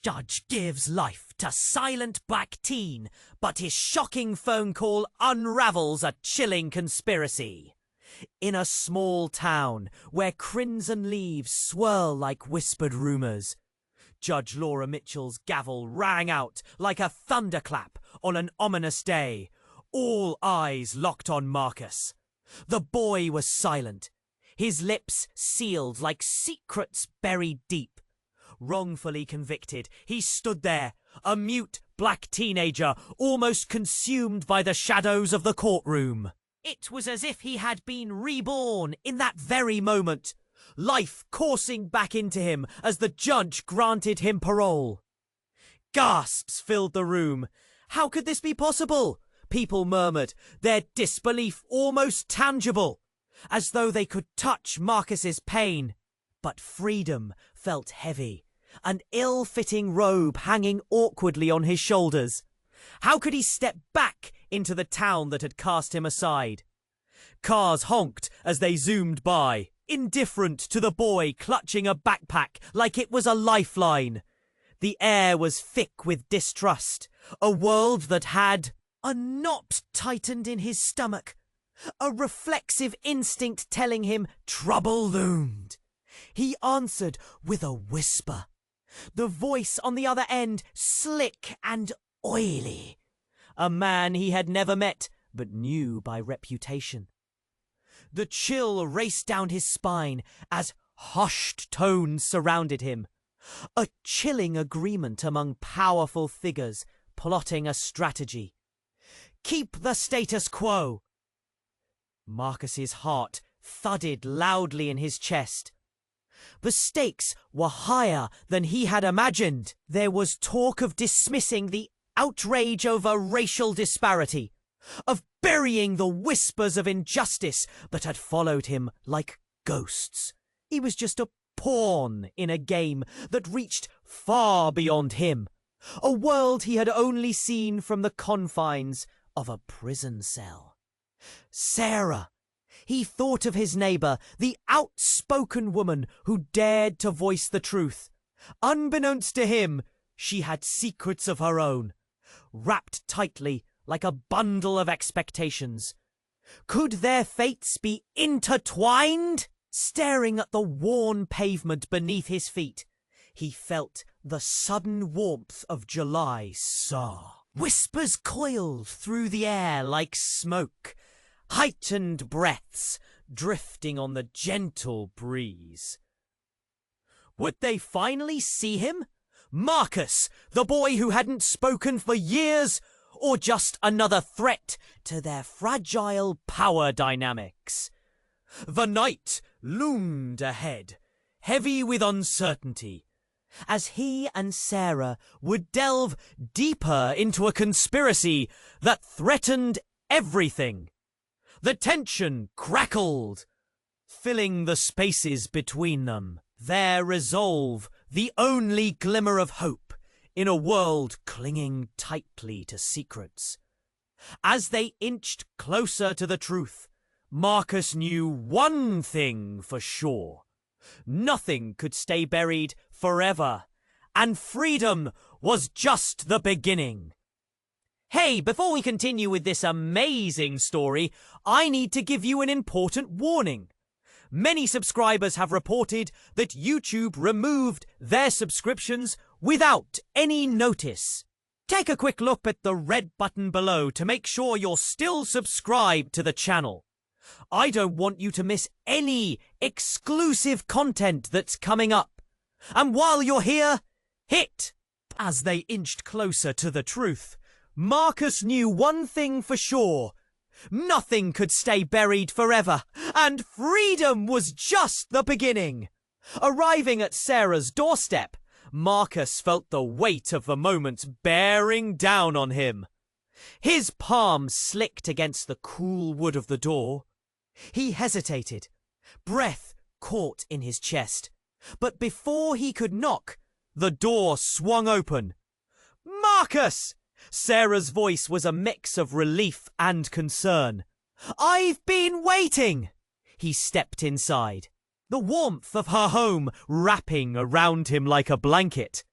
Judge gives life to silent black teen, but his shocking phone call unravels a chilling conspiracy. In a small town where crimson leaves swirl like whispered rumours, Judge Laura Mitchell's gavel rang out like a thunderclap on an ominous day. All eyes locked on Marcus. The boy was silent, his lips sealed like secrets buried deep. Wrongfully convicted, he stood there, a mute black teenager, almost consumed by the shadows of the courtroom. It was as if he had been reborn in that very moment, life coursing back into him as the judge granted him parole. Gasps filled the room. How could this be possible? People murmured, their disbelief almost tangible, as though they could touch Marcus's pain. But freedom felt heavy, an ill-fitting robe hanging awkwardly on his shoulders. How could he step back into the town that had cast him aside? Cars honked as they zoomed by, indifferent to the boy clutching a backpack like it was a lifeline. The air was thick with distrust, a world that had a knot tightened in his stomach, a reflexive instinct telling him trouble loomed. He answered with a whisper, the voice on the other end slick and oily. A man he had never met, but knew by reputation. The chill raced down his spine as hushed tones surrounded him. A chilling agreement among powerful figures plotting a strategy. Keep the status quo. Marcus's heart thudded loudly in his chest. The stakes were higher than he had imagined. There was talk of dismissing the outrage over racial disparity, of burying the whispers of injustice that had followed him like ghosts. He was just a pawn in a game that reached far beyond him, a world he had only seen from the confines of a prison cell. Sarah. He thought of his neighbour, the outspoken woman who dared to voice the truth. Unbeknownst to him, she had secrets of her own, wrapped tightly like a bundle of expectations. Could their fates be intertwined? Staring at the worn pavement beneath his feet, he felt the sudden warmth of July soar. Whispers coiled through the air like smoke, heightened breaths drifting on the gentle breeze. Would they finally see him? Marcus, the boy who hadn't spoken for years, or just another threat to their fragile power dynamics? The night loomed ahead, heavy with uncertainty, as he and Sarah would delve deeper into a conspiracy that threatened everything. The tension crackled, filling the spaces between them. Their resolve, the only glimmer of hope in a world clinging tightly to secrets. As they inched closer to the truth, Marcus knew one thing for sure. Nothing could stay buried forever, and freedom was just the beginning. Hey, before we continue with this amazing story, I need to give you an important warning. Many subscribers have reported that YouTube removed their subscriptions without any notice. Take a quick look at the red button below to make sure you're still subscribed to the channel. I don't want you to miss any exclusive content that's coming up. And while you're here, hit! As they inched closer to the truth, Marcus knew one thing for sure. Nothing could stay buried forever, and freedom was just the beginning. Arriving at Sarah's doorstep, Marcus felt the weight of the moment bearing down on him. His palm slicked against the cool wood of the door. He hesitated, breath caught in his chest. But before he could knock, the door swung open. "Marcus!" Sarah's voice was a mix of relief and concern. "I've been waiting!" He stepped inside, the warmth of her home wrapping around him like a blanket.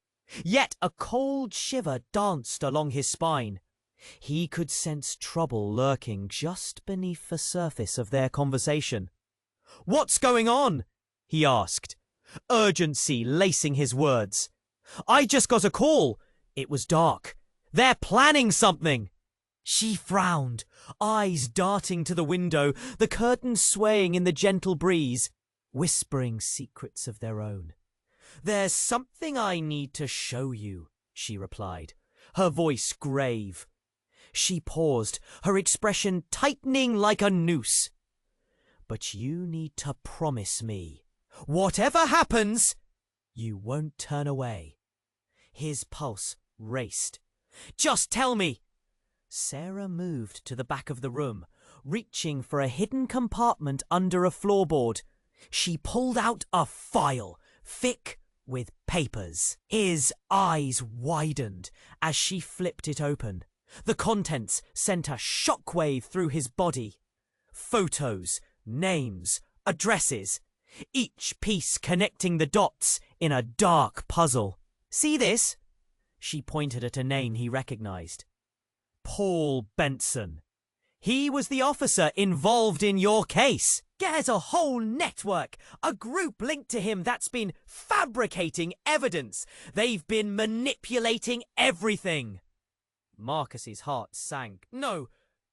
Yet a cold shiver danced along his spine. He could sense trouble lurking just beneath the surface of their conversation. "What's going on?" he asked, urgency lacing his words. "I just got a call. It was dark. They're planning something." She frowned, eyes darting to the window, the curtains swaying in the gentle breeze, whispering secrets of their own. "There's something I need to show you," she replied, her voice grave. She paused, her expression tightening like a noose. "But you need to promise me, whatever happens, you won't turn away." His pulse raced. "Just tell me." Sarah moved to the back of the room, reaching for a hidden compartment under a floorboard. She pulled out a file, thick with papers. His eyes widened as she flipped it open. The contents sent a shockwave through his body. Photos, names, addresses, each piece connecting the dots in a dark puzzle. "See this?" She pointed at a name he recognized. "Paul Benson. He was the officer involved in your case. There's a whole network, a group linked to him that's been fabricating evidence. They've been manipulating everything." Marcus's heart sank. "No,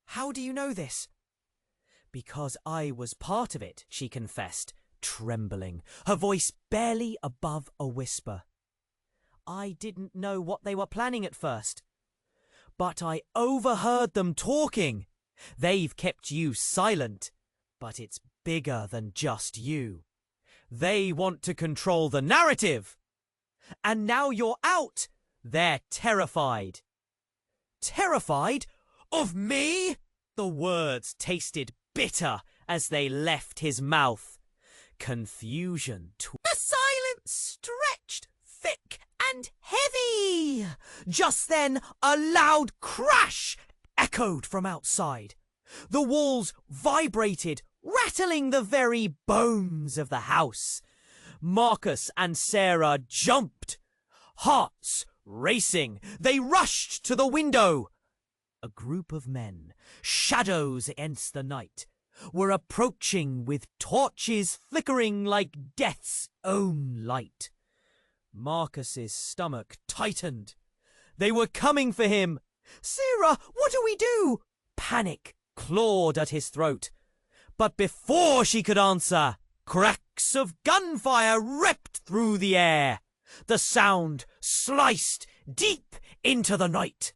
how do you know this?" "Because I was part of it," she confessed, trembling, her voice barely above a whisper. "I didn't know what they were planning at first, but I overheard them talking. They've kept you silent, but it's bigger than just you. They want to control the narrative. And now you're out. They're terrified." "Terrified? Of me?" The words tasted bitter as they left his mouth. Confusion. The silence stretched thick and heavy. Just then, a loud crash echoed from outside. The walls vibrated, rattling the very bones of the house. Marcus and Sarah jumped, hearts racing. They rushed to the window. A group of men, shadows against the night, were approaching with torches flickering like death's own light. Marcus's stomach tightened. They were coming for him. "Sarah, what do we do?" Panic clawed at his throat. But before she could answer, cracks of gunfire ripped through the air. The sound sliced deep into the night.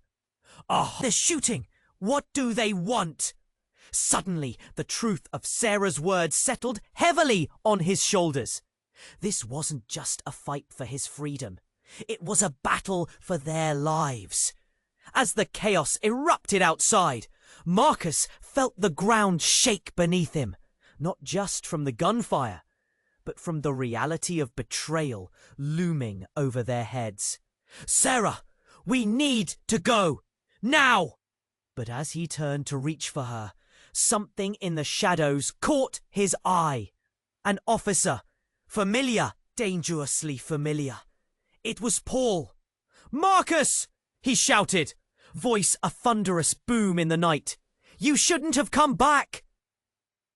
They're shooting. What do they want? Suddenly, the truth of Sarah's words settled heavily on his shoulders. This wasn't just a fight for his freedom. It was a battle for their lives. As the chaos erupted outside, Marcus felt the ground shake beneath him, not just from the gunfire, but from the reality of betrayal looming over their heads. "Sarah, we need to go, now!" But as he turned to reach for her, something in the shadows caught his eye. An officer, familiar, dangerously familiar. It was Paul. "Marcus!" he shouted, voice a thunderous boom in the night. "You shouldn't have come back!"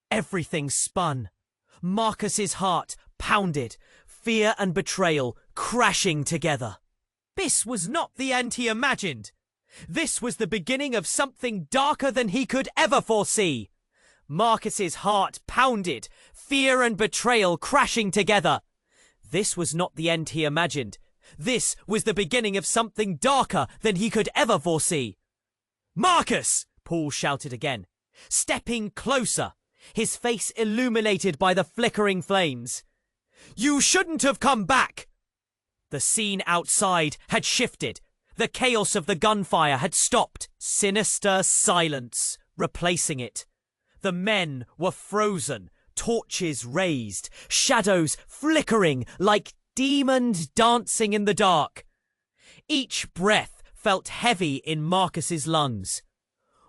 Everything spun. Marcus's heart pounded, fear and betrayal crashing together. This was not the end he imagined. This was the beginning of something darker than he could ever foresee. Marcus's heart pounded, fear and betrayal crashing together. This was not the end he imagined. This was the beginning of something darker than he could ever foresee. "Marcus!" Paul shouted again, stepping closer, his face illuminated by the flickering flames. "You shouldn't have come back!" The scene outside had shifted. The chaos of the gunfire had stopped. Sinister silence replacing it. The men were frozen, torches raised, shadows flickering like demons dancing in the dark. Each breath felt heavy in Marcus's lungs.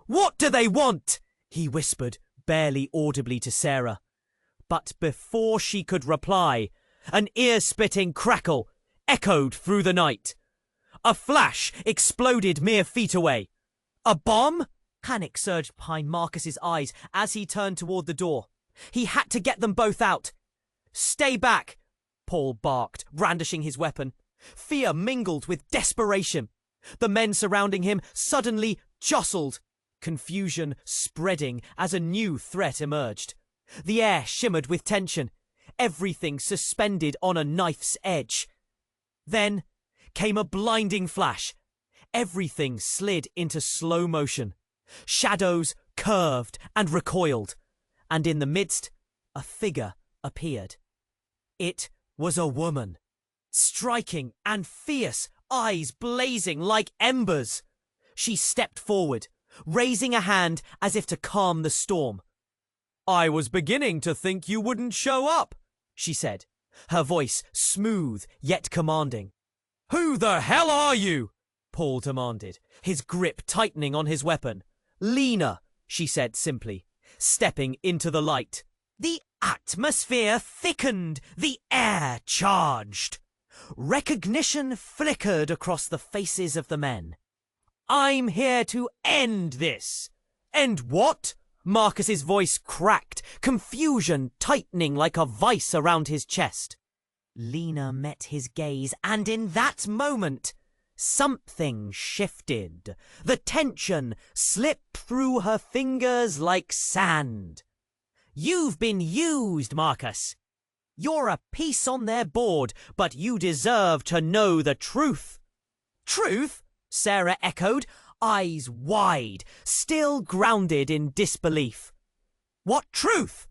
"What do they want?" he whispered, barely audibly to Sarah. But before she could reply, an ear-splitting crackle echoed through the night. A flash exploded mere feet away. A bomb? Panic surged behind Marcus's eyes as he turned toward the door. He had to get them both out. "Stay back," Paul barked, brandishing his weapon. Fear mingled with desperation. The men surrounding him suddenly jostled, confusion spreading as a new threat emerged. The air shimmered with tension, everything suspended on a knife's edge. Then came a blinding flash. Everything slid into slow motion. Shadows curved and recoiled, and in the midst, a figure appeared. It was a woman, striking and fierce, eyes blazing like embers. She stepped forward, raising a hand as if to calm the storm. "I was beginning to think you wouldn't show up," she said, her voice smooth yet commanding. "Who the hell are you?" Paul demanded, his grip tightening on his weapon. "Lena," she said simply, stepping into the light. The atmosphere thickened, the air charged. Recognition flickered across the faces of the men. "I'm here to end this." "End what?" Marcus's voice cracked, confusion tightening like a vice around his chest. Lena met his gaze, and in that moment, something shifted. The tension slipped through her fingers like sand. "You've been used, Marcus. You're a piece on their board, but you deserve to know the truth." "Truth?" Sarah echoed, eyes wide, still grounded in disbelief. "What truth?"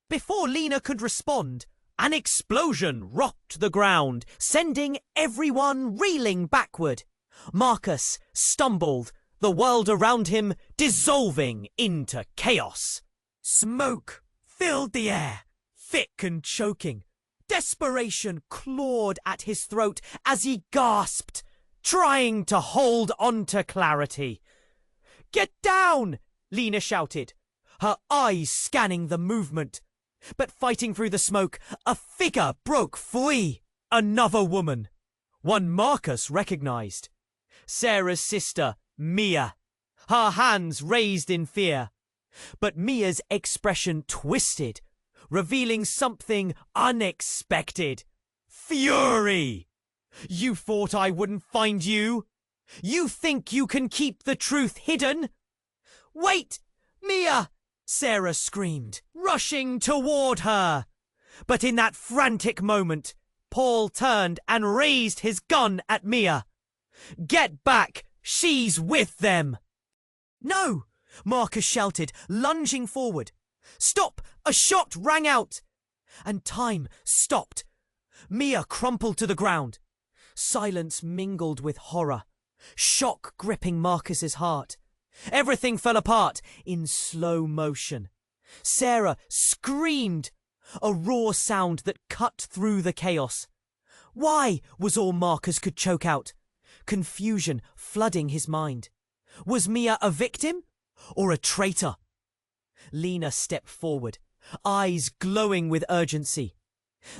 Before Lena could respond, an explosion rocked the ground, sending everyone reeling backward. Marcus stumbled, the world around him dissolving into chaos. Smoke filled the air, thick and choking. Desperation clawed at his throat as he gasped, trying to hold on to clarity. "Get down!" Lena shouted, her eyes scanning the movement. But fighting through the smoke, a figure broke free. Another woman. One Marcus recognized. Sarah's sister, Mia. Her hands raised in fear. But Mia's expression twisted, revealing something unexpected. Fury! "You thought I wouldn't find you? You think you can keep the truth hidden?" "Wait, Mia!" Sarah screamed, rushing toward her. But in that frantic moment, Paul turned and raised his gun at Mia. "Get back! She's with them!" "No!" Marcus shouted, lunging forward. "Stop!" A shot rang out, and time stopped. Mia crumpled to the ground. Silence mingled with horror, shock gripping Marcus's heart. Everything fell apart in slow motion. Sarah screamed, a raw sound that cut through the chaos. "Why?" was all Marcus could choke out, confusion flooding his mind. Was Mia a victim or a traitor? Lena stepped forward, eyes glowing with urgency.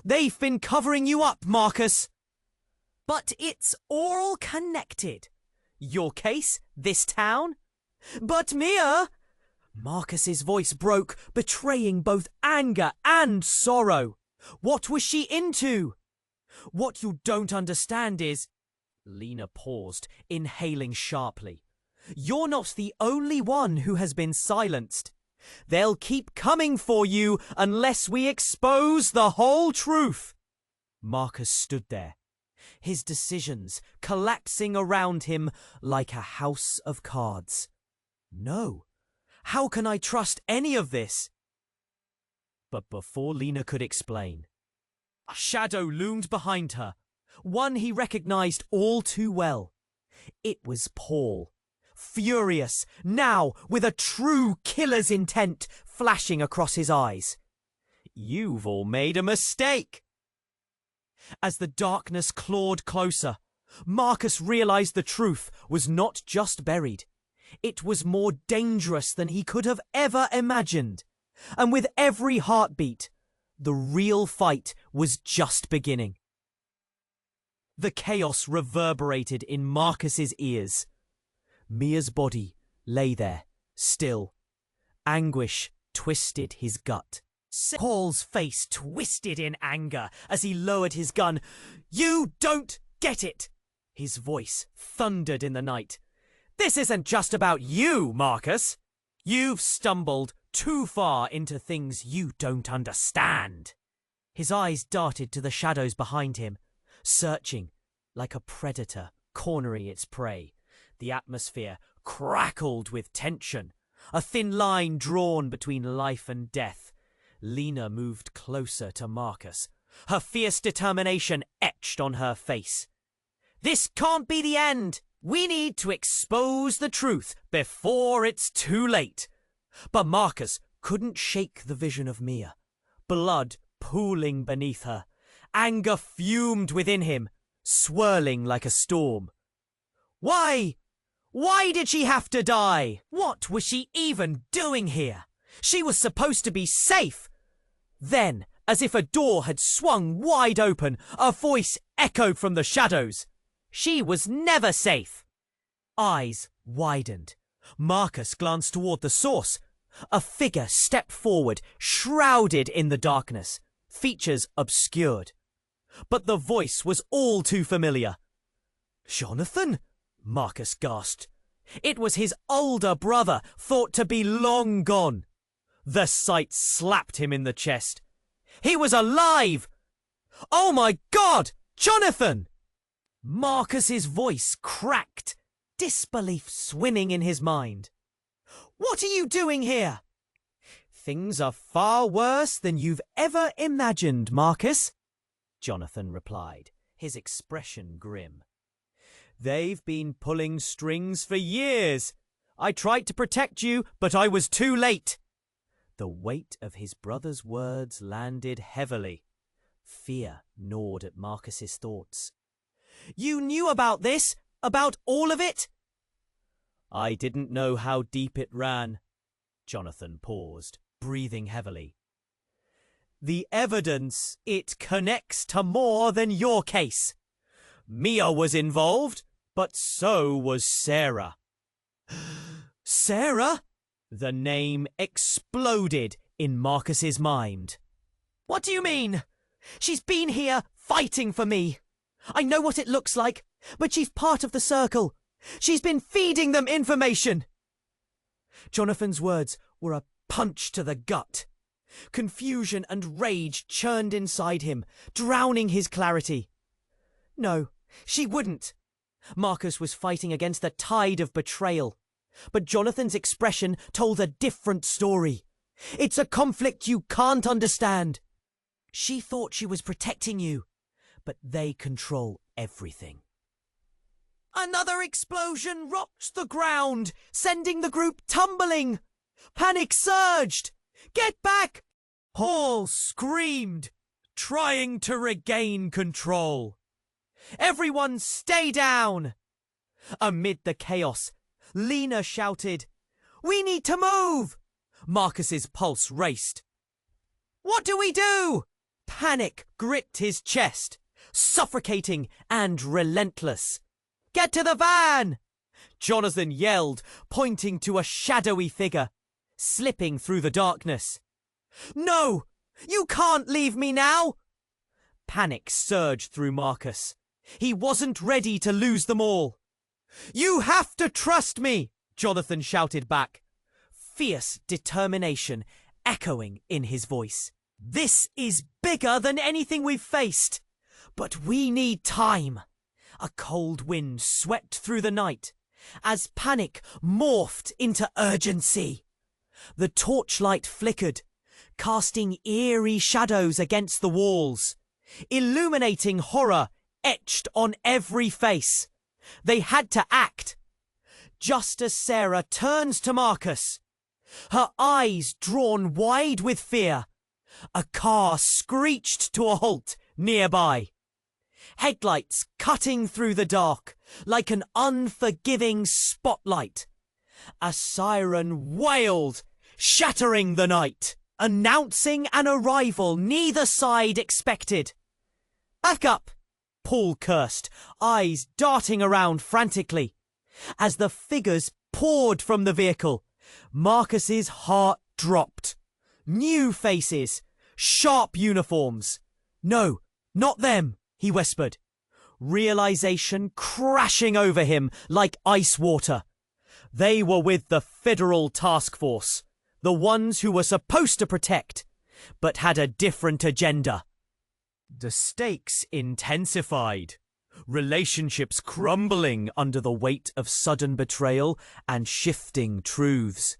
"They've been covering you up, Marcus." "But it's all connected. Your case, this town." "But Mia!" Marcus's voice broke, betraying both anger and sorrow. What was she into? "What you don't understand is..." Lena paused, inhaling sharply. "You're not the only one who has been silenced. They'll keep coming for you unless we expose the whole truth." Marcus stood there, his decisions collapsing around him like a house of cards. No, how can I trust any of this? But before Lena could explain, a shadow loomed behind her, one he recognized all too well. It was Paul, furious, now with a true killer's intent flashing across his eyes. "You've all made a mistake." As the darkness clawed closer, Marcus realized the truth was not just buried. It was more dangerous than he could have ever imagined. And with every heartbeat, the real fight was just beginning. The chaos reverberated in Marcus's ears. Mia's body lay there, still. Anguish twisted his gut. Paul's face twisted in anger as he lowered his gun. "You don't get it!" His voice thundered in the night. "This isn't just about you, Marcus. You've stumbled too far into things you don't understand." His eyes darted to the shadows behind him, searching like a predator cornering its prey. The atmosphere crackled with tension, a thin line drawn between life and death. Lena moved closer to Marcus, her fierce determination etched on her face. "This can't be the end. We need to expose the truth before it's too late." But Marcus couldn't shake the vision of Mia, blood pooling beneath her. Anger fumed within him, swirling like a storm. Why? Why did she have to die? What was she even doing here? She was supposed to be safe. Then, as if a door had swung wide open, a voice echoed from the shadows. She was never safe. Eyes widened. Marcus glanced toward the source. A figure stepped forward, shrouded in the darkness, features obscured. But the voice was all too familiar. "Jonathan?" Marcus gasped. It was his older brother, thought to be long gone. The sight slapped him in the chest. He was alive! "Oh my God! Jonathan!" Marcus's voice cracked, disbelief swimming in his mind. "What are you doing here?" "Things are far worse than you've ever imagined, Marcus," Jonathan replied, his expression grim. "They've been pulling strings for years. I tried to protect you, but I was too late." The weight of his brother's words landed heavily. Fear gnawed at Marcus's thoughts. "You knew about this? About all of it?" "I didn't know how deep it ran." Jonathan paused, breathing heavily. "The evidence, it connects to more than your case. Mia was involved, but so was Sarah." "Sarah?" The name exploded in Marcus's mind. "What do you mean? She's been here fighting for me. I know what it looks like, but she's part of the circle. She's been feeding them information." Jonathan's words were a punch to the gut. Confusion and rage churned inside him, drowning his clarity. No, she wouldn't. Marcus was fighting against the tide of betrayal. But Jonathan's expression told a different story. "It's a conflict you can't understand. She thought she was protecting you, but they control everything." Another explosion rocked the ground, sending the group tumbling. Panic surged. "Get back!" Paul screamed, trying to regain control. "Everyone stay down!" Amid the chaos, Lena shouted, "We need to move!" Marcus's pulse raced. "What do we do?" Panic gripped his chest, suffocating and relentless. "Get to the van!" Jonathan yelled, pointing to a shadowy figure, slipping through the darkness. "No! You can't leave me now!" Panic surged through Marcus. He wasn't ready to lose them all. "You have to trust me!" Jonathan shouted back, fierce determination echoing in his voice. "This is bigger than anything we've faced, but we need time." A cold wind swept through the night as panic morphed into urgency. The torchlight flickered, casting eerie shadows against the walls, illuminating horror etched on every face. They had to act. Just as Sarah turns to Marcus, her eyes drawn wide with fear, a car screeched to a halt nearby. Headlights cutting through the dark like an unforgiving spotlight. A siren wailed, shattering the night, announcing an arrival neither side expected. "Back up! Paul cursed, eyes darting around frantically. As the figures poured from the vehicle, Marcus's heart dropped. New faces, sharp uniforms. No, not them, he whispered. Realization crashing over him like ice water. They were with the Federal Task Force, the ones who were supposed to protect, but had a different agenda. The stakes intensified, relationships crumbling under the weight of sudden betrayal and shifting truths.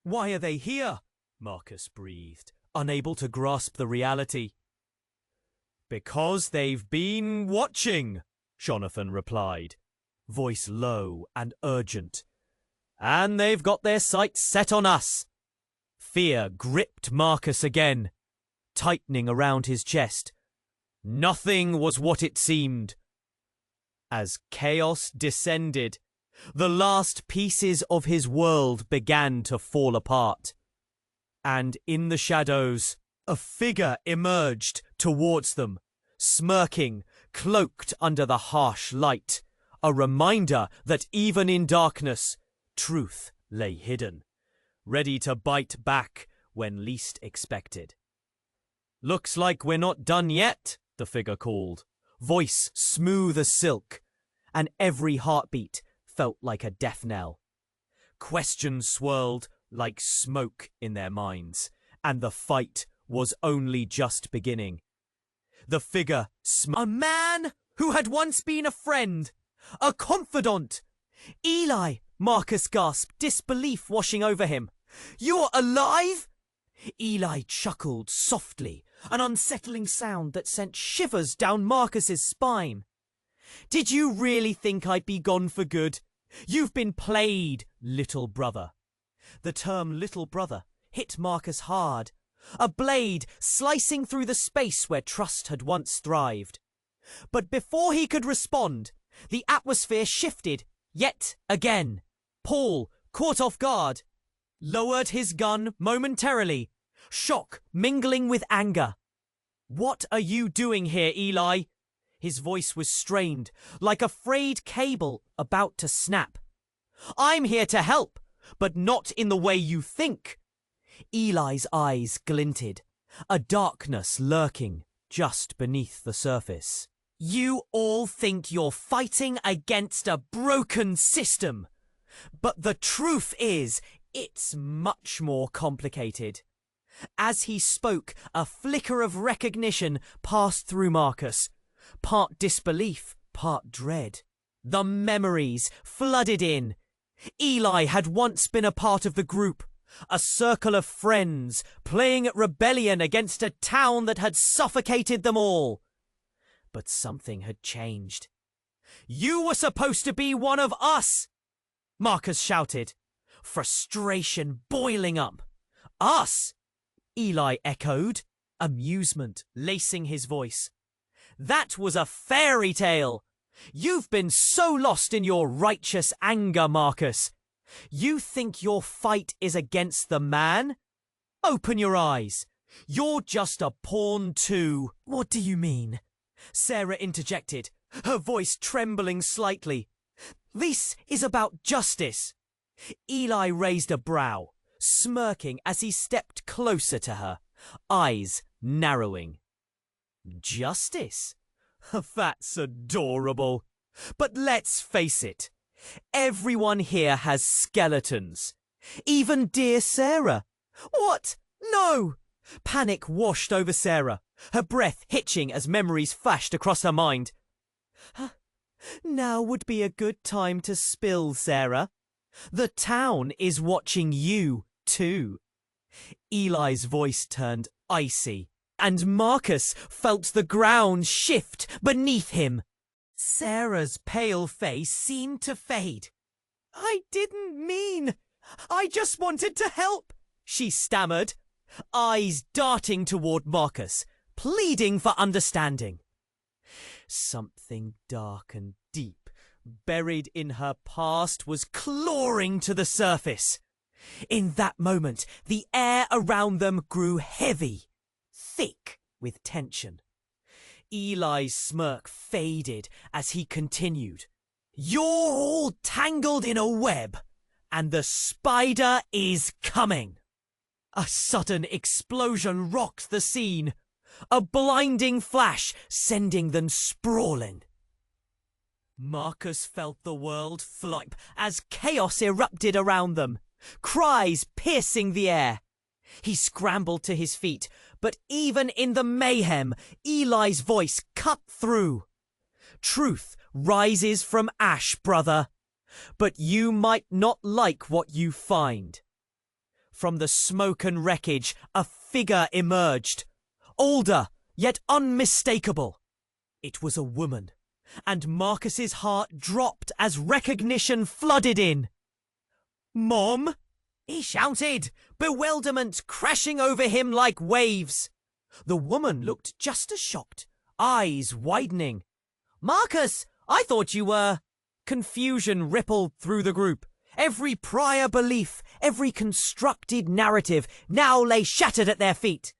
"Why are they here?" Marcus breathed, unable to grasp the reality. "Because they've been watching," Jonathan replied, voice low and urgent. "And they've got their sights set on us." Fear gripped Marcus again, tightening around his chest. Nothing was what it seemed. As chaos descended, the last pieces of his world began to fall apart. And in the shadows, a figure emerged towards them, smirking, cloaked under the harsh light, a reminder that even in darkness, truth lay hidden, ready to bite back when least expected. "Looks like we're not done yet," the figure called, voice smooth as silk, and every heartbeat felt like a death knell. Questions swirled like smoke in their minds, and the fight was only just beginning. The figure a man who had once been a friend, a confidant. "Eli," Marcus gasped, disbelief washing over him. "You're alive?" Eli chuckled softly, an unsettling sound that sent shivers down Marcus's spine. "Did you really think I'd be gone for good? You've been played, little brother." The term little brother hit Marcus hard, a blade slicing through the space where trust had once thrived. But before he could respond, the atmosphere shifted yet again. Paul, caught off guard, lowered his gun momentarily, shock mingling with anger. "What are you doing here, Eli?" His voice was strained, like a frayed cable about to snap. "I'm here to help, but not in the way you think." Eli's eyes glinted, a darkness lurking just beneath the surface. "You all think you're fighting against a broken system, but the truth is, it's much more complicated." As he spoke, a flicker of recognition passed through Marcus, part disbelief, part dread. The memories flooded in. Eli had once been a part of the group, a circle of friends, playing at rebellion against a town that had suffocated them all. But something had changed. "You were supposed to be one of us!" Marcus shouted, frustration boiling up. "Us?" Eli echoed, amusement lacing his voice. "That was a fairy tale. You've been so lost in your righteous anger, Marcus. You think your fight is against the man? Open your eyes. You're just a pawn too." "What do you mean?" Sarah interjected, her voice trembling slightly. "This is about justice." Eli raised a brow, smirking as he stepped closer to her, eyes narrowing. "Justice? That's adorable. But let's face it, everyone here has skeletons. Even dear Sarah." "What? No!" Panic washed over Sarah, her breath hitching as memories flashed across her mind. "Now would be a good time to spill, Sarah. The town is watching you, too." Eli's voice turned icy, and Marcus felt the ground shift beneath him. Sarah's pale face seemed to fade. "I didn't mean. I just wanted to help," she stammered, eyes darting toward Marcus, pleading for understanding. Something dark and deep, buried in her past, was clawing to the surface. In that moment, the air around them grew heavy, thick with tension. Eli's smirk faded as he continued. "You're all tangled in a web, and the spider is coming." A sudden explosion rocked the scene, a blinding flash sending them sprawling. Marcus felt the world flip as chaos erupted around them, cries piercing the air. He scrambled to his feet, but even in the mayhem, Eli's voice cut through. "Truth rises from ash, brother, but you might not like what you find." From the smoke and wreckage, a figure emerged, older yet unmistakable. It was a woman, and Marcus's heart dropped as recognition flooded in. "Mom?" he shouted, bewilderment crashing over him like waves. The woman looked just as shocked, eyes widening. "Marcus, I thought you were—" Confusion rippled through the group. Every prior belief, every constructed narrative now lay shattered at their feet.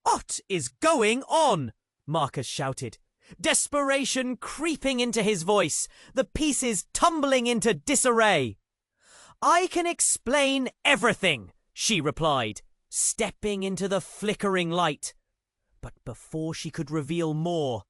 "What is going on?" Marcus shouted, desperation creeping into his voice, the pieces tumbling into disarray. "I can explain everything," she replied, stepping into the flickering light. But before she could reveal more,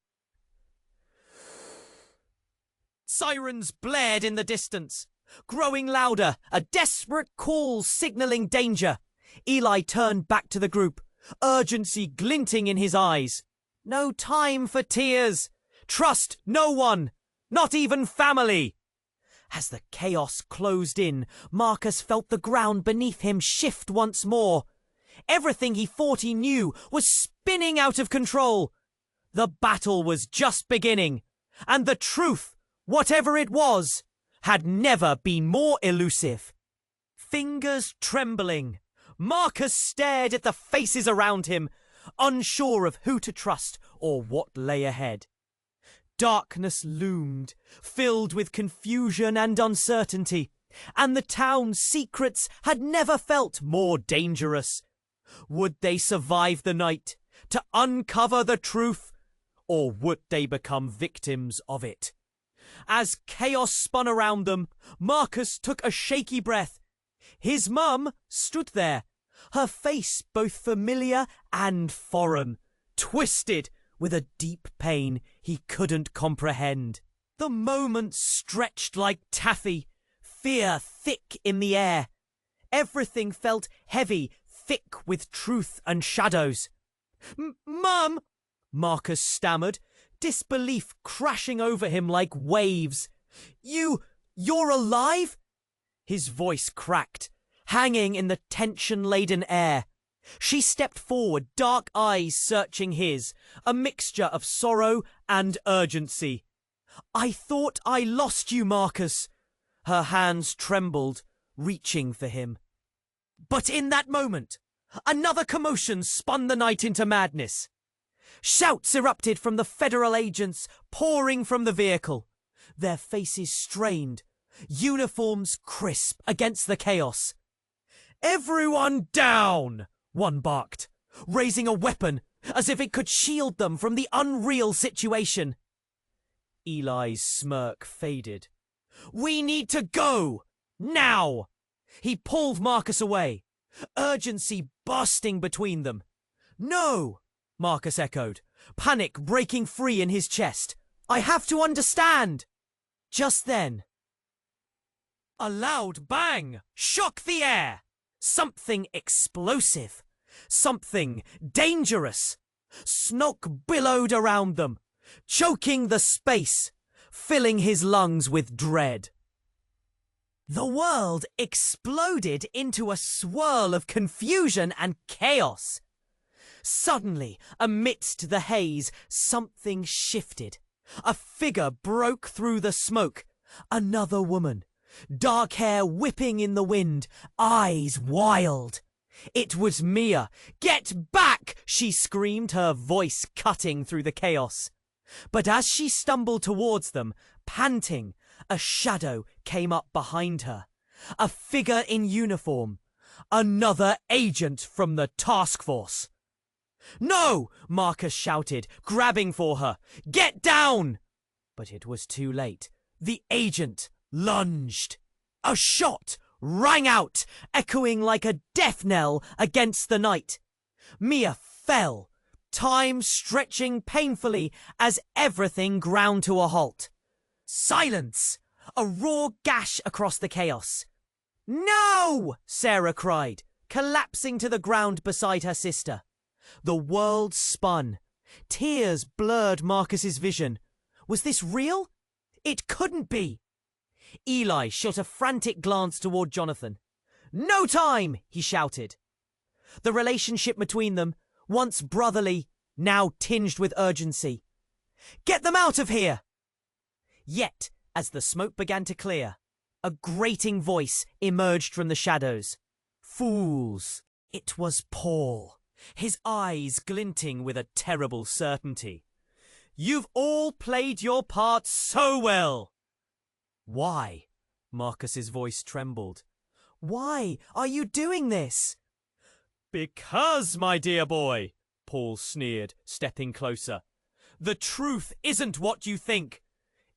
sirens blared in the distance, growing louder, a desperate call signaling danger. Eli turned back to the group, urgency glinting in his eyes. "No time for tears. Trust no one, not even family." As the chaos closed in, Marcus felt the ground beneath him shift once more. Everything he thought he knew was spinning out of control. The battle was just beginning, and the truth, whatever it was, had never been more elusive. Fingers trembling, Marcus stared at the faces around him, unsure of who to trust or what lay ahead. Darkness loomed, filled with confusion and uncertainty, and the town's secrets had never felt more dangerous. Would they survive the night, to uncover the truth, or would they become victims of it? As chaos spun around them, Marcus took a shaky breath. His mum stood there, her face both familiar and foreign, twisted with a deep pain he couldn't comprehend. The moments stretched like taffy, fear thick in the air. Everything felt heavy, thick with truth and shadows. "Mum!" Marcus stammered, disbelief crashing over him like waves. You're alive?" His voice cracked, hanging in the tension-laden air. She stepped forward, dark eyes searching his, a mixture of sorrow and urgency. "I thought I lost you, Marcus." Her hands trembled, reaching for him. But in that moment, another commotion spun the night into madness. Shouts erupted from the federal agents pouring from the vehicle, their faces strained, uniforms crisp against the chaos. "Everyone down!" one barked, raising a weapon as if it could shield them from the unreal situation. Eli's smirk faded. "We need to go! Now!" He pulled Marcus away, urgency bursting between them. "No!" Marcus echoed, panic breaking free in his chest. "I have to understand!" Just then, a loud bang shook the air. Something explosive, something dangerous. Smoke billowed around them, choking the space, filling his lungs with dread. The world exploded into a swirl of confusion and chaos. Suddenly, amidst the haze, something shifted. A figure broke through the smoke. Another woman, dark hair whipping in the wind, eyes wild. It was Mia. "Get back!" she screamed, her voice cutting through the chaos. But as she stumbled towards them, panting, a shadow came up behind her. A figure in uniform. Another agent from the task force. "No!" Marcus shouted, grabbing for her. "Get down!" But it was too late. The agent lunged. A shot rang out, echoing like a death knell against the night. Mia fell, time stretching painfully as everything ground to a halt. Silence! A raw gash across the chaos. "No!" Sarah cried, collapsing to the ground beside her sister. The world spun. Tears blurred Marcus's vision. Was this real? It couldn't be. Eli shot a frantic glance toward Jonathan. "No time!" he shouted. The relationship between them, once brotherly, now tinged with urgency. "Get them out of here!" Yet, as the smoke began to clear, a grating voice emerged from the shadows. "Fools!" It was Paul, his eyes glinting with a terrible certainty. "You've all played your part so well!" "Why?" Marcus's voice trembled. "Why are you doing this?" "Because, my dear boy," Paul sneered, stepping closer. "The truth isn't what you think.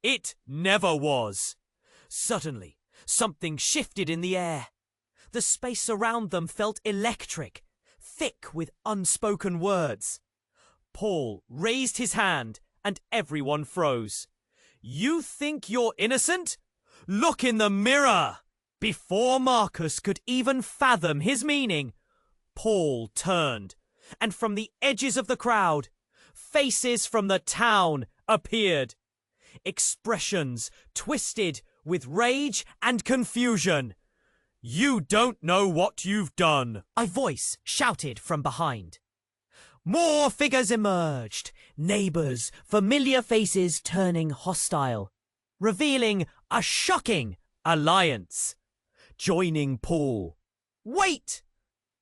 It never was." Suddenly, something shifted in the air. The space around them felt electric, thick with unspoken words. Paul raised his hand, and everyone froze. "You think you're innocent? Look in the mirror!" Before Marcus could even fathom his meaning, Paul turned, and from the edges of the crowd, faces from the town appeared. Expressions twisted with rage and confusion. "You don't know what you've done," a voice shouted from behind. More figures emerged, neighbors, familiar faces turning hostile, revealing a shocking alliance. Joining Paul. "Wait!"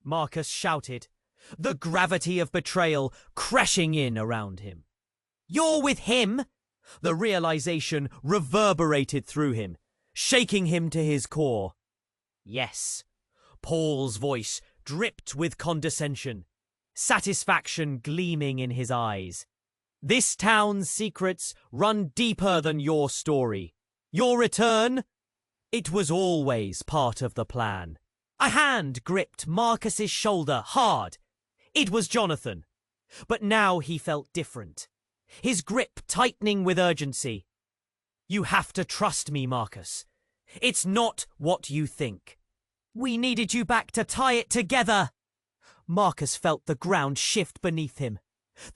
Marcus shouted, the gravity of betrayal crashing in around him. "You're with him?" The realization reverberated through him, shaking him to his core. "Yes." Paul's voice dripped with condescension, satisfaction gleaming in his eyes. "This town's secrets run deeper than your story. Your return? It was always part of the plan." A hand gripped Marcus's shoulder hard. It was Jonathan. But now he felt different, his grip tightening with urgency. "You have to trust me, Marcus. It's not what you think. We needed you back to tie it together." Marcus felt the ground shift beneath him,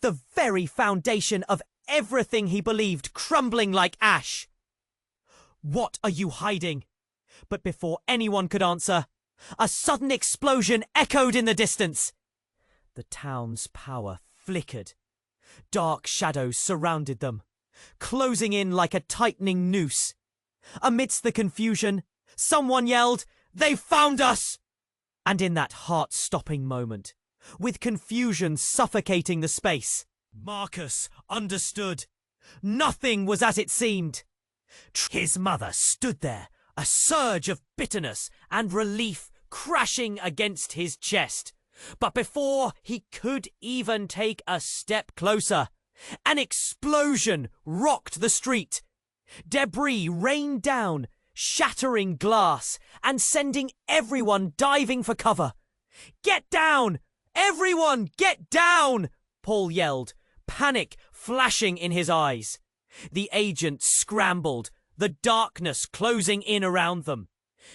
the very foundation of everything he believed crumbling like ash. "What are you hiding?" But before anyone could answer, a sudden explosion echoed in the distance. The town's power flickered. Dark shadows surrounded them, closing in like a tightening noose. Amidst the confusion, someone yelled, "They found us!" And in that heart-stopping moment, with confusion suffocating the space, Marcus understood. Nothing was as it seemed. His mother stood there, a surge of bitterness and relief crashing against his chest. But before he could even take a step closer, an explosion rocked the street. Debris rained down, shattering glass and sending everyone diving for cover. "Get down! Everyone, get down!" Paul yelled, panic flashing in his eyes. The agent scrambled, the darkness closing in around them.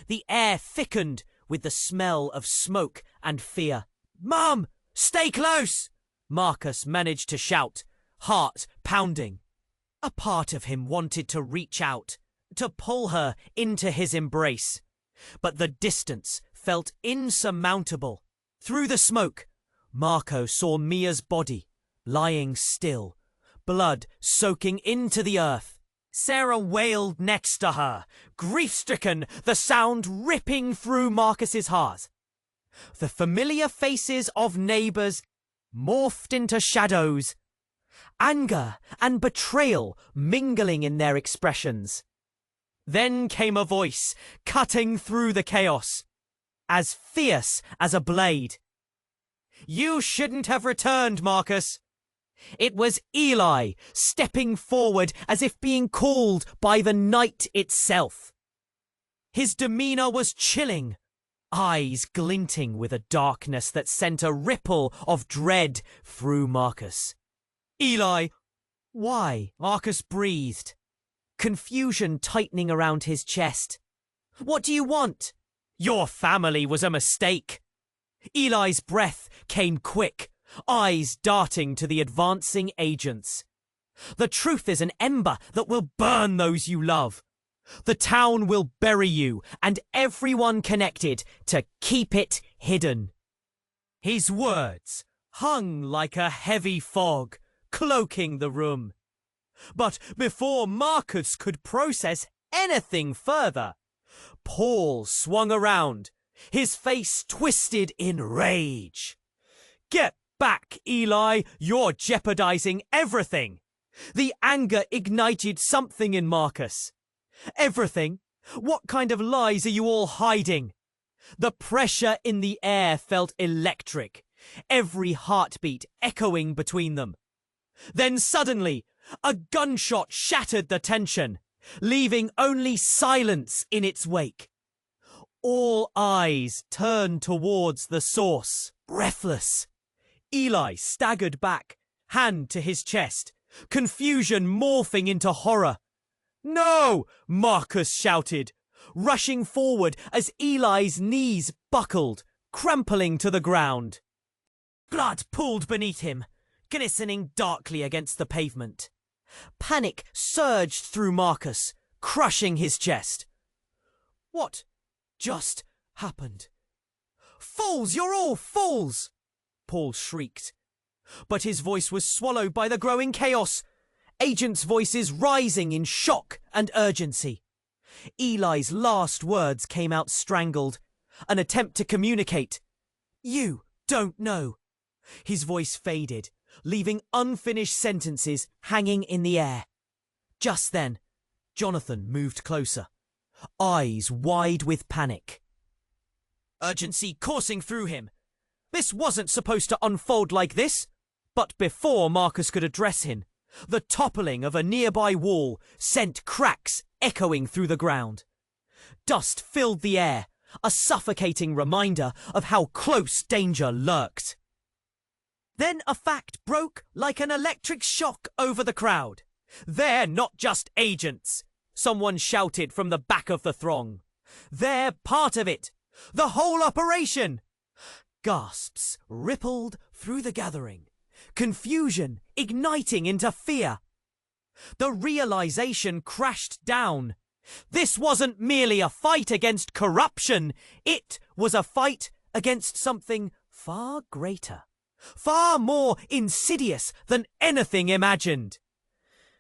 The air thickened with the smell of smoke and fear. "Mum, stay close!" Marcus managed to shout, heart pounding. A part of him wanted to reach out, to pull her into his embrace. But the distance felt insurmountable. Through the smoke, Marco saw Mia's body, lying still, blood soaking into the earth. Sarah wailed next to her, grief-stricken, the sound ripping through Marcus's heart. The familiar faces of neighbors morphed into shadows, anger and betrayal mingling in their expressions. Then came a voice, cutting through the chaos, as fierce as a blade. You shouldn't have returned, Marcus. It was Eli, stepping forward as if being called by the night itself. His demeanor was chilling, eyes glinting with a darkness that sent a ripple of dread through Marcus. Eli, why? Marcus breathed, confusion tightening around his chest. What do you want? Your family was a mistake. Eli's breath came quick, eyes darting to the advancing agents. The truth is an ember that will burn those you love. The town will bury you and everyone connected to keep it hidden. His words hung like a heavy fog, cloaking the room. But before Marcus could process anything further, Paul swung around, his face twisted in rage. Get back, Eli, you're jeopardizing everything. The anger ignited something in Marcus. Everything? What kind of lies are you all hiding? The pressure in the air felt electric, every heartbeat echoing between them. Then suddenly, a gunshot shattered the tension, leaving only silence in its wake. All eyes turned towards the source, breathless. Eli staggered back, hand to his chest, confusion morphing into horror. No! Marcus shouted, rushing forward as Eli's knees buckled, crumpling to the ground. Blood pooled beneath him, glistening darkly against the pavement. Panic surged through Marcus, crushing his chest. What just happened? Fools! You're all fools! Paul shrieked. But his voice was swallowed by the growing chaos. Agents' voices rising in shock and urgency. Eli's last words came out strangled, an attempt to communicate. You don't know. His voice faded, leaving unfinished sentences hanging in the air. Just then, Jonathan moved closer, eyes wide with panic. Urgency coursing through him. This wasn't supposed to unfold like this. But before Marcus could address him, the toppling of a nearby wall sent cracks echoing through the ground. Dust filled the air, a suffocating reminder of how close danger lurked. Then a fact broke like an electric shock over the crowd. They're not just agents, someone shouted from the back of the throng. They're part of it, the whole operation. Gasps rippled through the gathering, confusion igniting into fear. The realization crashed down. This wasn't merely a fight against corruption, it was a fight against something far greater, far more insidious than anything imagined.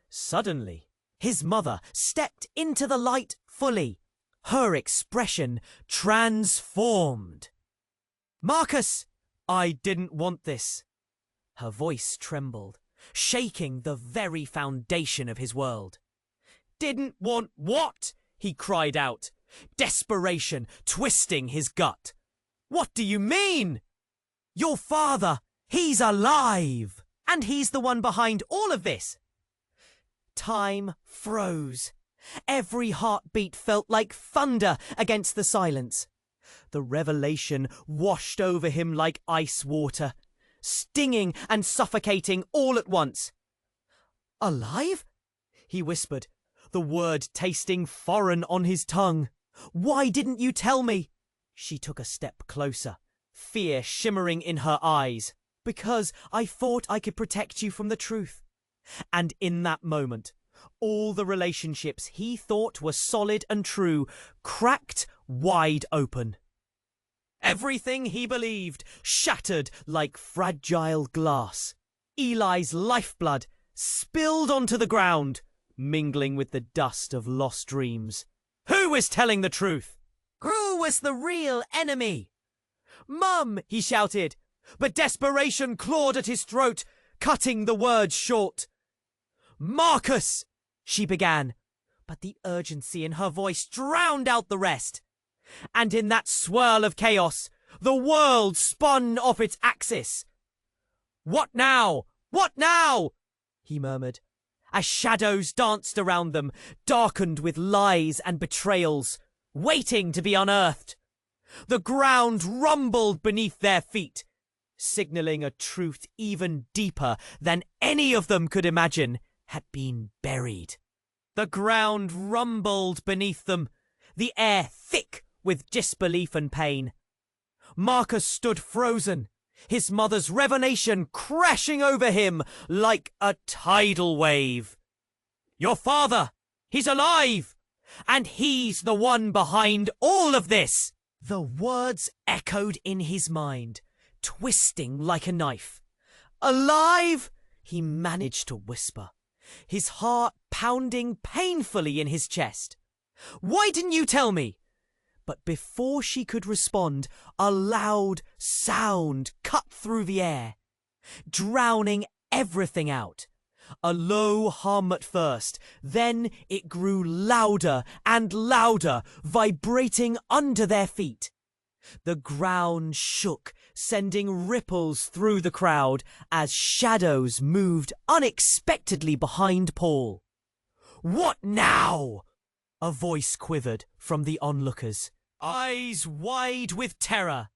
Suddenly, his mother stepped into the light fully, her expression transformed. Marcus, I didn't want this. Her voice trembled, shaking the very foundation of his world. Didn't want what? He cried out, desperation twisting his gut. What do you mean? Your father, he's alive, and he's the one behind all of this. Time froze. Every heartbeat felt like thunder against the silence. The revelation washed over him like ice water, stinging and suffocating all at once. Alive? He whispered, the word tasting foreign on his tongue. Why didn't you tell me? She took a step closer, fear shimmering in her eyes. Because I thought I could protect you from the truth. And in that moment, all the relationships he thought were solid and true cracked wide open. Everything he believed shattered like fragile glass. Eli's lifeblood spilled onto the ground, mingling with the dust of lost dreams. Who was telling the truth? Who was the real enemy? Mum, he shouted, but desperation clawed at his throat, cutting the words short. Marcus, she began, but the urgency in her voice drowned out the rest. And in that swirl of chaos, The world spun off its axis. "What now? What now?" he murmured, as shadows danced around them, darkened with lies and betrayals, waiting to be unearthed. The ground rumbled beneath their feet, signalling a truth even deeper than any of them could imagine had been buried. The ground rumbled beneath them, the air thick with disbelief and pain. Marcus stood frozen, his mother's revelation crashing over him like a tidal wave. "Your father! He's alive! And he's the one behind all of this!" The words echoed in his mind, twisting like a knife. "Alive?" he managed to whisper, his heart pounding painfully in his chest. "Why didn't you tell me?" But before she could respond, a loud sound cut through the air, drowning everything out. A low hum at first, then it grew louder and louder, vibrating under their feet. The ground shook, sending ripples through the crowd as shadows moved unexpectedly behind Paul. "What now?" a voice quivered from the onlookers, eyes wide with terror.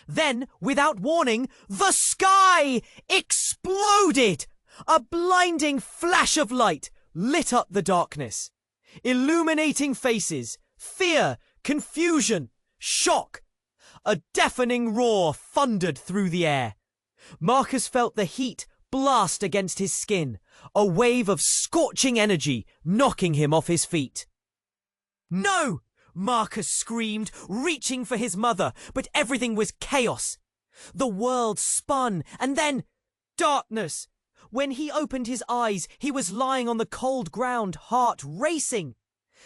Then, without warning, the sky exploded! A blinding flash of light lit up the darkness, illuminating faces, fear, confusion, shock. A deafening roar thundered through the air. Marcus felt the heat blast against his skin, a wave of scorching energy knocking him off his feet. "No!" Marcus screamed, reaching for his mother, but everything was chaos. The world spun, and then darkness. When he opened his eyes, he was lying on the cold ground, heart racing.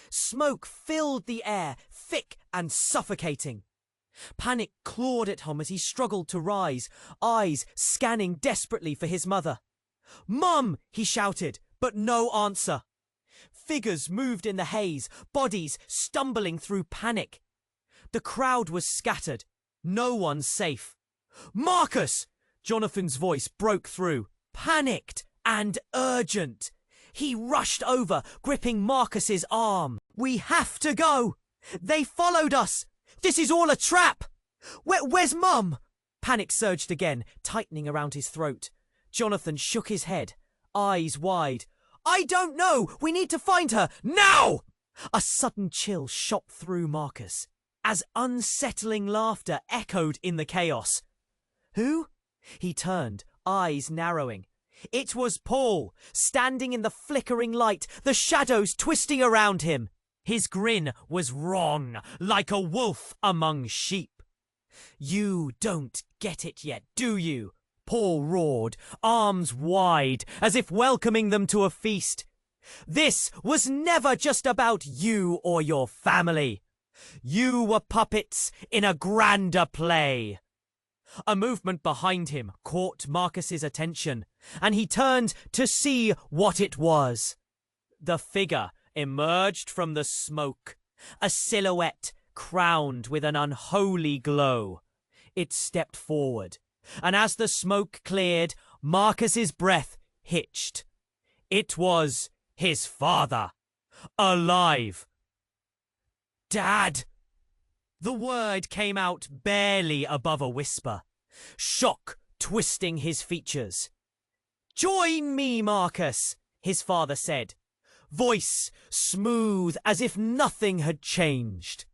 Smoke filled the air, thick and suffocating. Panic clawed at him as he struggled to rise, eyes scanning desperately for his mother. "Mum!" he shouted, but no answer. Figures moved in the haze, bodies stumbling through panic. The crowd was scattered, no one safe. "Marcus!" Jonathan's voice broke through, panicked and urgent. He rushed over, gripping Marcus's arm. "We have to go! They followed us! This is all a trap! Where's Mum?" Panic surged again, tightening around his throat. Jonathan shook his head, eyes wide. "I don't know! We need to find her! Now!" A sudden chill shot through Marcus, as unsettling laughter echoed in the chaos. "Who?" He turned, eyes narrowing. It was Paul, standing in the flickering light, the shadows twisting around him. His grin was wrong, like a wolf among sheep. "You don't get it yet, do you?" Paul roared, arms wide, as if welcoming them to a feast. "This was never just about you or your family. You were puppets in a grander play." A movement behind him caught Marcus's attention, and he turned to see what it was. The figure emerged from the smoke, a silhouette crowned with an unholy glow. It stepped forward, and as the smoke cleared, Marcus's breath hitched. It was his father, alive. "Dad!" The word came out barely above a whisper, shock twisting his features. "Join me, Marcus," his father said, voice smooth as if nothing had changed.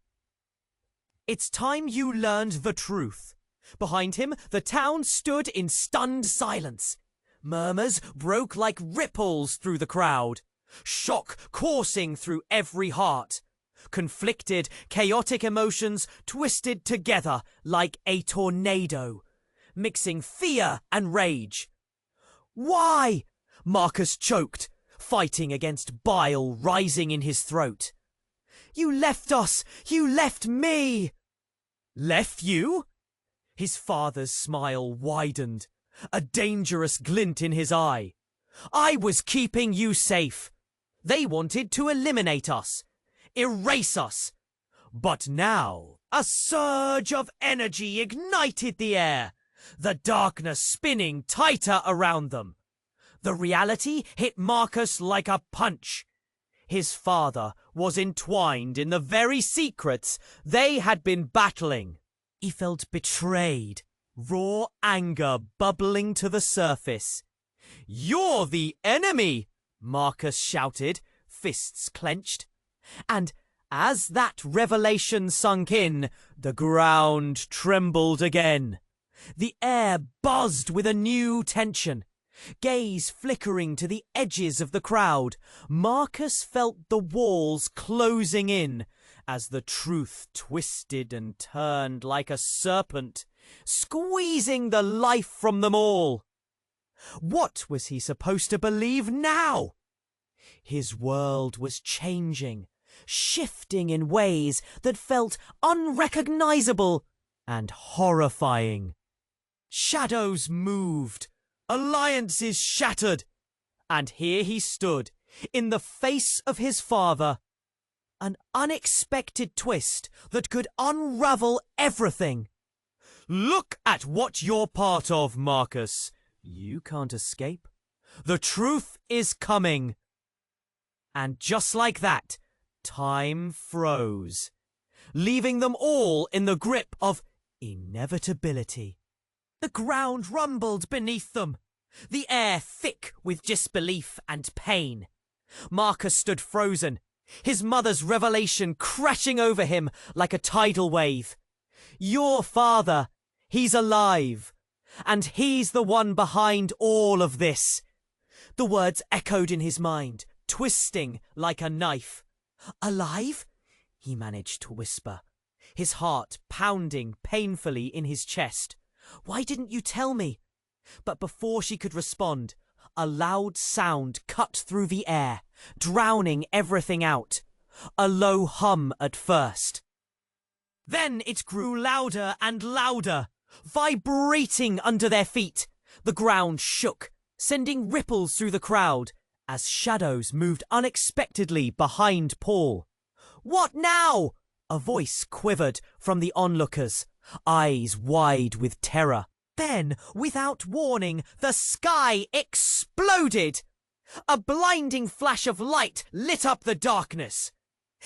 "It's time you learned the truth." Behind him, the town stood in stunned silence. Murmurs broke like ripples through the crowd, shock coursing through every heart. Conflicted, chaotic emotions twisted together like a tornado, mixing fear and rage. "Why?" Marcus choked, fighting against bile rising in his throat. "You left us! You left me!" "Left you?" His father's smile widened, a dangerous glint in his eye. "I was keeping you safe. They wanted to eliminate us, erase us. But now A surge of energy ignited the air, the darkness spinning tighter around them. The reality hit Marcus like a punch. His father was entwined in the very secrets they had been battling. He felt betrayed, raw anger bubbling to the surface. "You're the enemy!" Marcus shouted, fists clenched. And as that revelation sunk in, the ground trembled again. The air buzzed with a new tension. Gaze flickering to the edges of the crowd, Marcus felt the walls closing in as the truth twisted and turned like a serpent, squeezing the life from them all. What was he supposed to believe now? His world was changing, shifting in ways that felt unrecognizable and horrifying. Shadows moved, alliances shattered, and here he stood, in the face of his father. An unexpected twist that could unravel everything. "Look at what you're part of, Marcus. You can't escape. The truth is coming." And just like that, time froze, leaving them all in the grip of inevitability. The ground rumbled beneath them, the air thick with disbelief and pain. Marcus stood frozen, his mother's revelation crashing over him like a tidal wave. Your father, he's alive, and he's the one behind all of this. The words echoed in his mind, twisting like a knife. "Alive?" he managed to whisper, his heart pounding painfully in his chest. "Why didn't you tell me?" But before she could respond, a loud sound cut through the air, drowning everything out. A low hum at first. Then it grew louder and louder, vibrating under their feet. The ground shook, sending ripples through the crowd as shadows moved unexpectedly behind Paul. "What now?" a voice quivered from the onlookers, eyes wide with terror. Then, without warning, the sky exploded. A blinding flash of light lit up the darkness,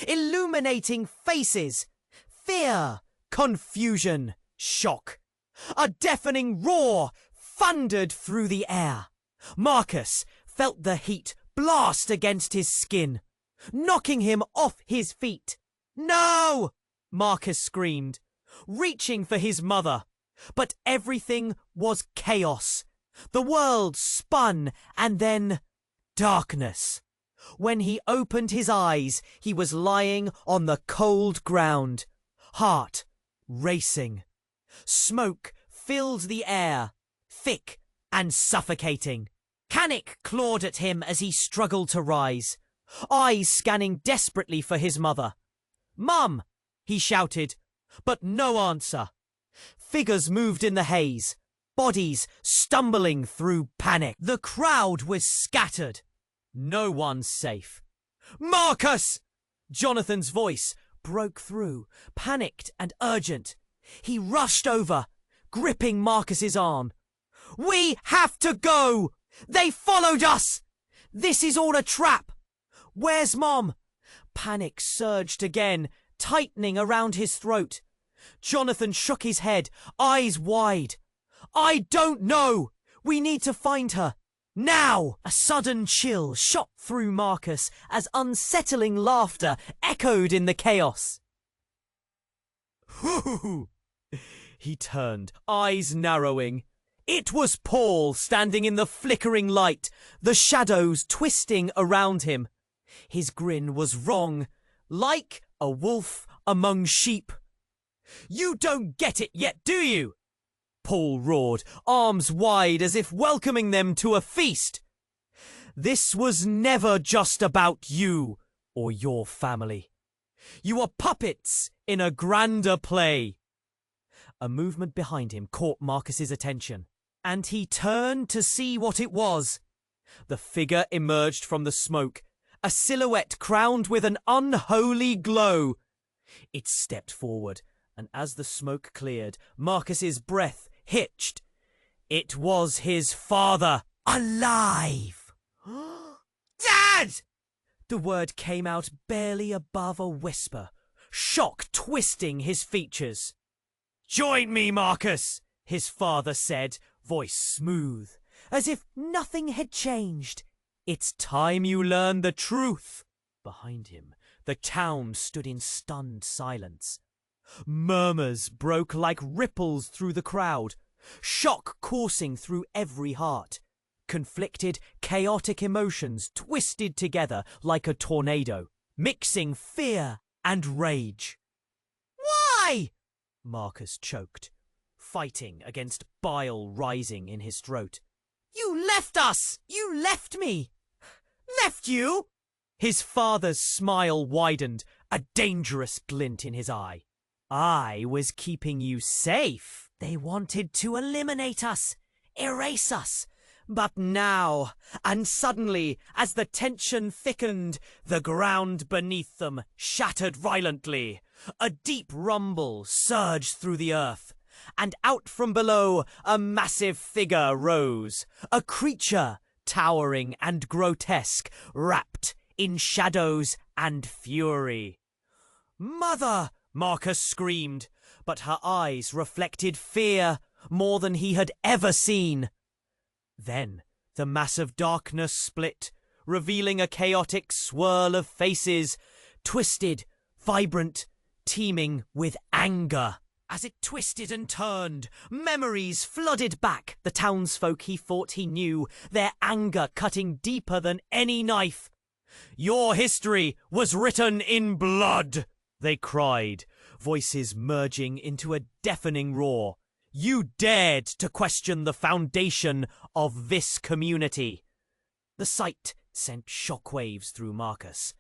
illuminating faces, fear, confusion, shock. A deafening roar thundered through the air. Marcus felt the heat blast against his skin, knocking him off his feet. "No!" Marcus screamed, reaching for his mother. But everything was chaos. The world spun, and then darkness. When he opened his eyes, he was lying on the cold ground, heart racing. Smoke filled the air, thick and suffocating. Panic clawed at him as he struggled to rise, eyes scanning desperately for his mother. "Mum!" he shouted, but no answer. Figures moved in the haze, bodies stumbling through panic. The crowd was scattered. No one safe. "Marcus!" Jonathan's voice broke through, panicked and urgent. He rushed over, gripping Marcus's arm. "We have to go! They followed us! This is all a trap! Where's Mom?" Panic surged again, tightening around his throat. Jonathan shook his head, eyes wide. "I don't know! We need to find her! Now!" A sudden chill shot through Marcus as unsettling laughter echoed in the chaos. "Hoo!" He turned, eyes narrowing. It was Paul standing in the flickering light, the shadows twisting around him. His grin was wrong, like a wolf among sheep. "You don't get it yet, do you?" Paul roared, arms wide as if welcoming them to a feast. "This was never just about you or your family. You are puppets in a grander play." A movement behind him caught Marcus's attention, and he turned to see what it was. The figure emerged from the smoke, a silhouette crowned with an unholy glow. It stepped forward, And as the smoke cleared, Marcus's breath hitched. It was his father, alive! Dad! The word came out barely above a whisper, shock twisting his features. "Join me, Marcus," his father said, voice smooth, as if nothing had changed. "It's time you learn the truth." Behind him, the town stood in stunned silence. Murmurs broke like ripples through the crowd, shock coursing through every heart. Conflicted, chaotic emotions twisted together like a tornado, mixing fear and rage. "Why?" Marcus choked, fighting against bile rising in his throat. "You left us! You left me! Left you?" His father's smile widened, a dangerous glint in his eye. "I was keeping you safe. They wanted to eliminate us, erase us. But now, and suddenly, as the tension thickened, the ground beneath them shattered violently. A deep rumble surged through the earth, and out from below a massive figure rose, a creature towering and grotesque, wrapped in shadows and fury. "Mother!" Marcus screamed, but her eyes reflected fear more than he had ever seen. Then the mass of darkness split, revealing a chaotic swirl of faces, twisted, vibrant, teeming with anger. As it twisted and turned, memories flooded back, the townsfolk he thought he knew, their anger cutting deeper than any knife. "Your history was written in blood!" they cried, voices merging into a deafening roar. "You dared to question the foundation of this community." The sight sent shockwaves through Marcus.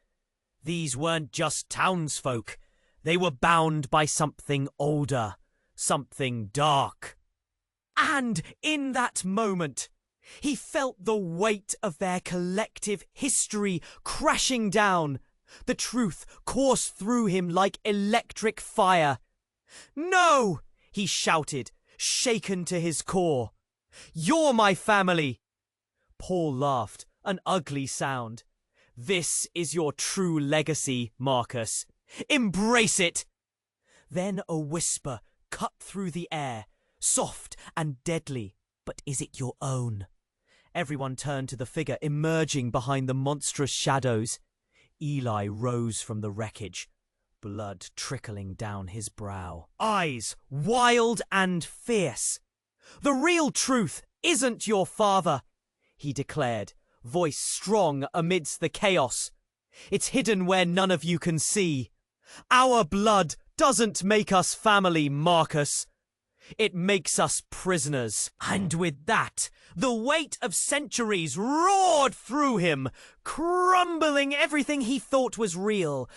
These weren't just townsfolk. They were bound by something older, something dark. And in that moment, he felt the weight of their collective history crashing down. The truth coursed through him like electric fire. "No!" he shouted, shaken to his core. "You're my family!" Paul laughed, an ugly sound. "This is your true legacy, Marcus. Embrace it!" Then a whisper cut through the air, soft and deadly. "But is it your own?" Everyone turned to the figure emerging behind the monstrous shadows. Eli rose from the wreckage, blood trickling down his brow, eyes wild and fierce. "The real truth isn't your father," he declared, voice strong amidst the chaos. "It's hidden where none of you can see. Our blood doesn't make us family, Marcus. It makes us prisoners." And with that, the weight of centuries roared through him, crumbling everything he thought was real.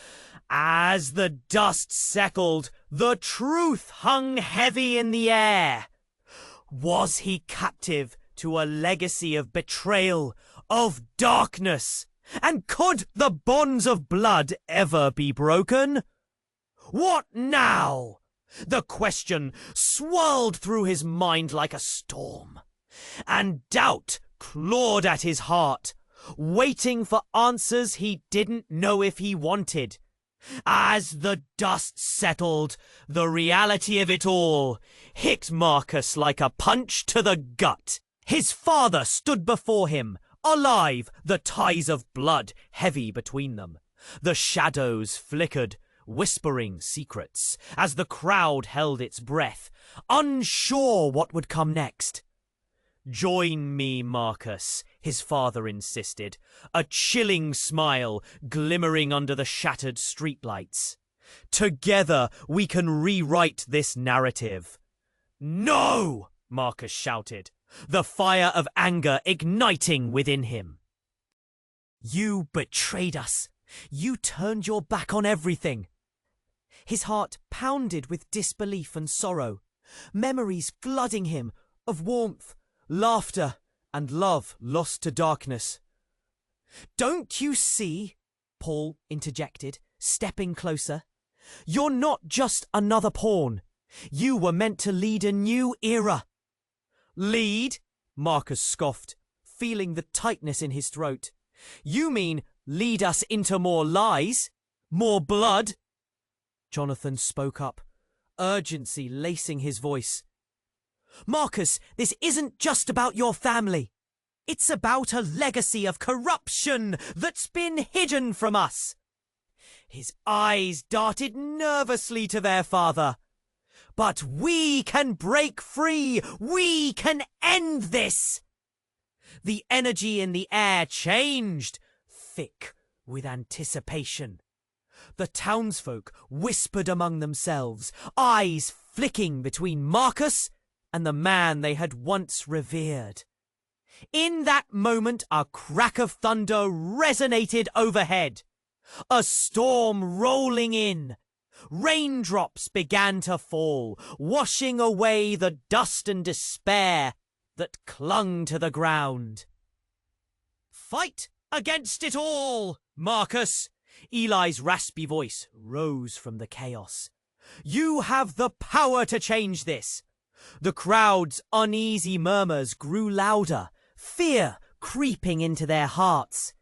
As the dust settled, the truth hung heavy in the air. Was he captive to a legacy of betrayal, of darkness? And could the bonds of blood ever be broken? What now? The question swirled through his mind like a storm, and doubt clawed at his heart, waiting for answers he didn't know if he wanted. As the dust settled, the reality of it all hit Marcus like a punch to the gut. His father stood before him, alive, the ties of blood heavy between them. The shadows flickered, whispering secrets, as the crowd held its breath, unsure what would come next. "Join me, Marcus," his father insisted, a chilling smile glimmering under the shattered streetlights. "Together we can rewrite this narrative." "No!" Marcus shouted, the fire of anger igniting within him. "You betrayed us. You turned your back on everything." His heart pounded with disbelief and sorrow, memories flooding him of warmth, laughter, and love lost to darkness. "Don't you see?" Paul interjected, stepping closer. You're not just another pawn. You were meant to lead a new era. Lead? Marcus scoffed, feeling the tightness in his throat. You mean lead us into more lies? More blood? Jonathan spoke up, urgency lacing his voice. Marcus, this isn't just about your family. It's about a legacy of corruption that's been hidden from us. His eyes darted nervously to their father. But we can break free. We can end this. The energy in the air changed, thick with anticipation. The townsfolk whispered among themselves, eyes flicking between Marcus and the man they had once revered. In that moment, a crack of thunder resonated overhead. A storm rolling in. Raindrops began to fall, washing away the dust and despair that clung to the ground. Fight against it all, Marcus! Eli's raspy voice rose from the chaos. You have the power to change this. The crowd's uneasy murmurs grew louder, fear creeping into their hearts.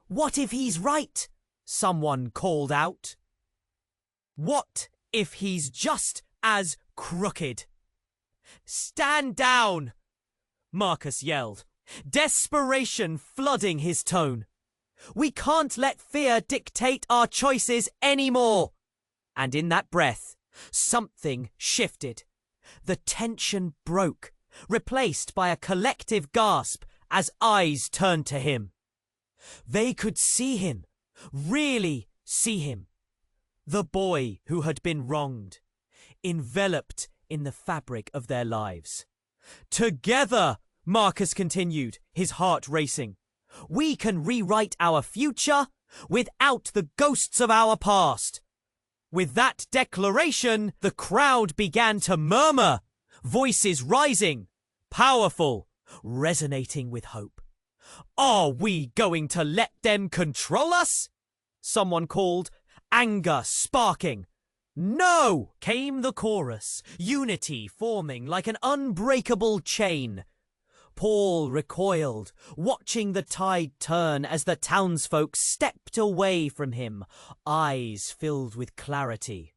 What if he's right? Someone called out. What if he's just as crooked? Stand down! Marcus yelled, desperation flooding his tone. We can't let fear dictate our choices anymore. And in that breath, something shifted. The tension broke, replaced by a collective gasp as eyes turned to him. They could see him, really see him. The boy who had been wronged, enveloped in the fabric of their lives. Together, Marcus continued, his heart racing, we can rewrite our future without the ghosts of our past. With that declaration, the crowd began to murmur, voices rising, powerful, resonating with hope. Are we going to let them control us? Someone called, anger sparking. No! Came the chorus, unity forming like an unbreakable chain. Paul recoiled, watching the tide turn as the townsfolk stepped away from him, eyes filled with clarity.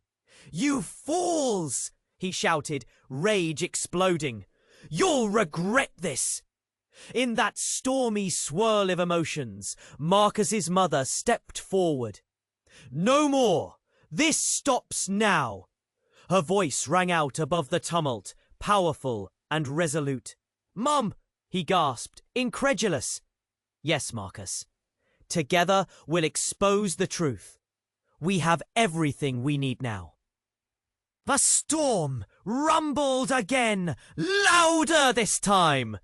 You fools! He shouted, rage exploding. You'll regret this! In that stormy swirl of emotions, Marcus's mother stepped forward. No more! This stops now! Her voice rang out above the tumult, powerful and resolute. Mum! He gasped, incredulous. Yes, Marcus. Together we'll expose the truth. We have everything we need now. The storm rumbled again, louder this time,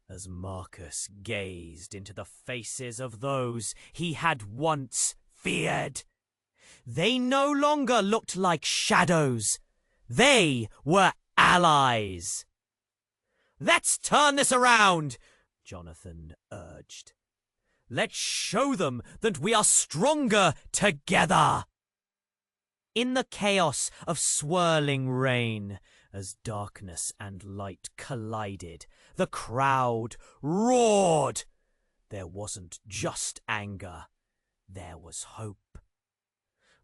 as Marcus gazed into the faces of those he had once feared. They no longer looked like shadows. They were allies. Let's turn this around, Jonathan urged. Let's show them that we are stronger together. In the chaos of swirling rain, as darkness and light collided, the crowd roared. There wasn't just anger, there was hope.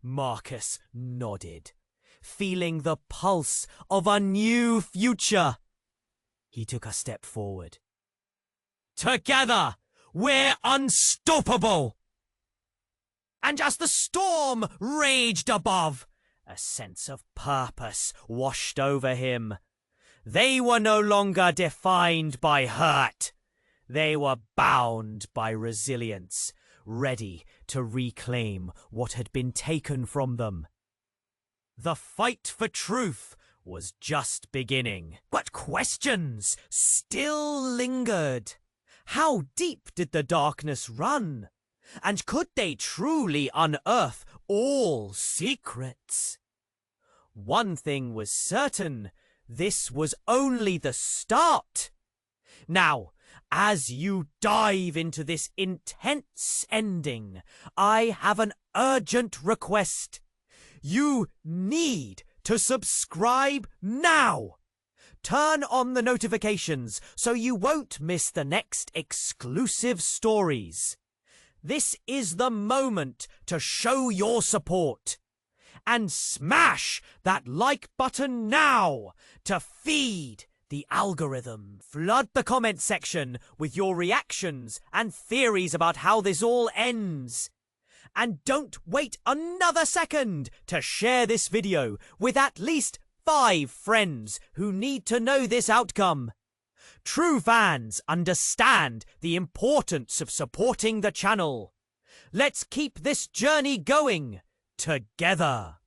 Marcus nodded, feeling the pulse of a new future. He took a step forward. Together, we're unstoppable! And as the storm raged above, a sense of purpose washed over him. They were no longer defined by hurt. They were bound by resilience, ready to reclaim what had been taken from them. The fight for truth was just beginning, but questions still lingered. How deep did the darkness run? And could they truly unearth all secrets? One thing was certain, this was only the start. Now, as you dive into this intense ending, I have an urgent request. You need to subscribe now. Turn on the notifications so you won't miss the next exclusive stories. This is the moment to show your support. And smash that like button now to feed the algorithm. Flood the comment section with your reactions and theories about how this all ends. And don't wait another second to share this video with at least 5 friends who need to know this outcome. True fans understand the importance of supporting the channel. Let's keep this journey going together.